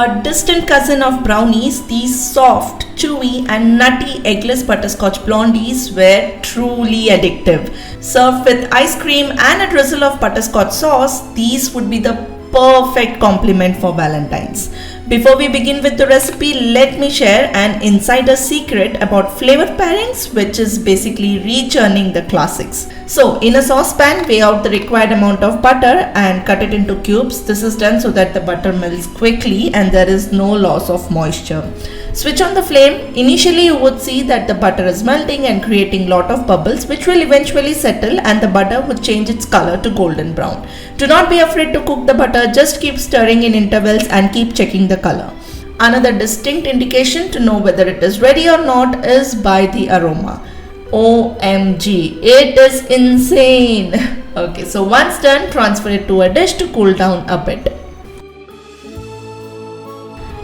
A distant cousin of brownies, these soft, chewy and nutty eggless butterscotch blondies were truly addictive. Served with ice cream and a drizzle of butterscotch sauce, these would be the perfect complement for Valentine's. Before we begin with the recipe, let me share an insider secret about flavor pairings, which is basically rechurning the classics. So in a saucepan, weigh out the required amount of butter and cut it into cubes. This is done so that the butter melts quickly and there is no loss of moisture. Switch on the flame. Initially you would see that the butter is melting and creating lot of bubbles, which will eventually settle and the butter would change its color to golden brown. Do not be afraid to cook the butter, just keep stirring in intervals and keep checking the color. Another distinct indication to know whether it is ready or not is by the aroma. OMG, it is insane. Okay, so once done, transfer it to a dish to cool down a bit.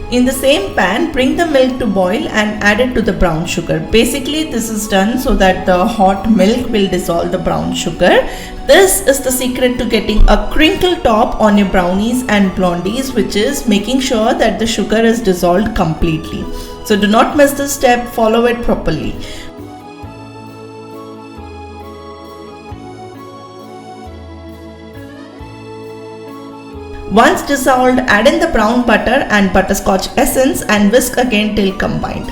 In the same pan, bring the milk to boil and add it to the brown sugar. Basically, this is done so that the hot milk will dissolve the brown sugar. This is the secret to getting a crinkle top on your brownies and blondies, which is making sure that the sugar is dissolved completely. So do not miss this step, follow it properly. Once dissolved, add in the brown butter and butterscotch essence and whisk again till combined.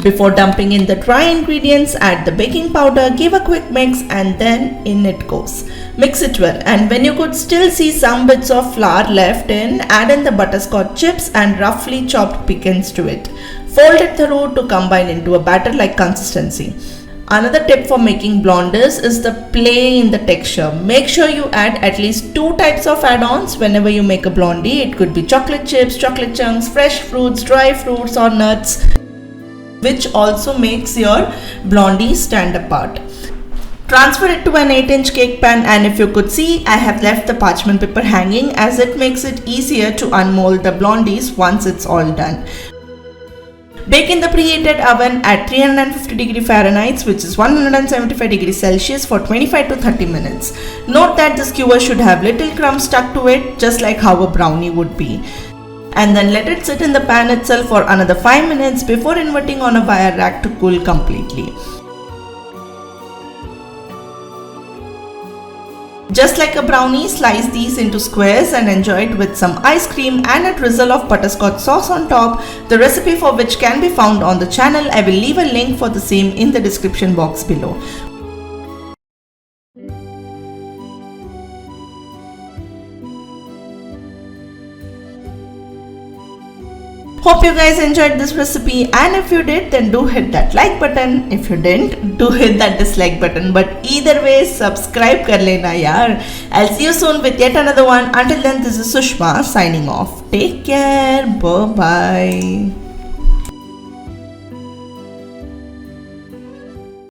Before dumping in the dry ingredients, add the baking powder, give a quick mix and then in it goes. Mix it well, and when you could still see some bits of flour left in, add in the butterscotch chips and roughly chopped pecans to it. Fold it through to combine into a batter-like consistency. Another tip for making blondies is the play in the texture. Make sure you add at least 2 types of add-ons whenever you make a blondie. It could be chocolate chips, chocolate chunks, fresh fruits, dry fruits or nuts, which also makes your blondie stand apart. Transfer it to an 8-inch cake pan, and if you could see, I have left the parchment paper hanging as it makes it easier to unmold the blondies once it's all done. Bake in the preheated oven at 350 Fahrenheit, which is 175 Celsius for 25 to 30 minutes. Note that the skewer should have little crumbs stuck to it, just like how a brownie would be. And then let it sit in the pan itself for another 5 minutes before inverting on a wire rack to cool completely. Just like a brownie, slice these into squares and enjoy it with some ice cream and a drizzle of butterscotch sauce on top, the recipe for which can be found on the channel. I will leave a link for the same in the description box below. Hope you guys enjoyed this recipe, and if you did, then do hit that like button. If you didn't, do hit that dislike button. But either way, subscribe kar lena yaar. I'll see you soon with yet another one. Until then, this is Sushma signing off. Take care. Bye bye.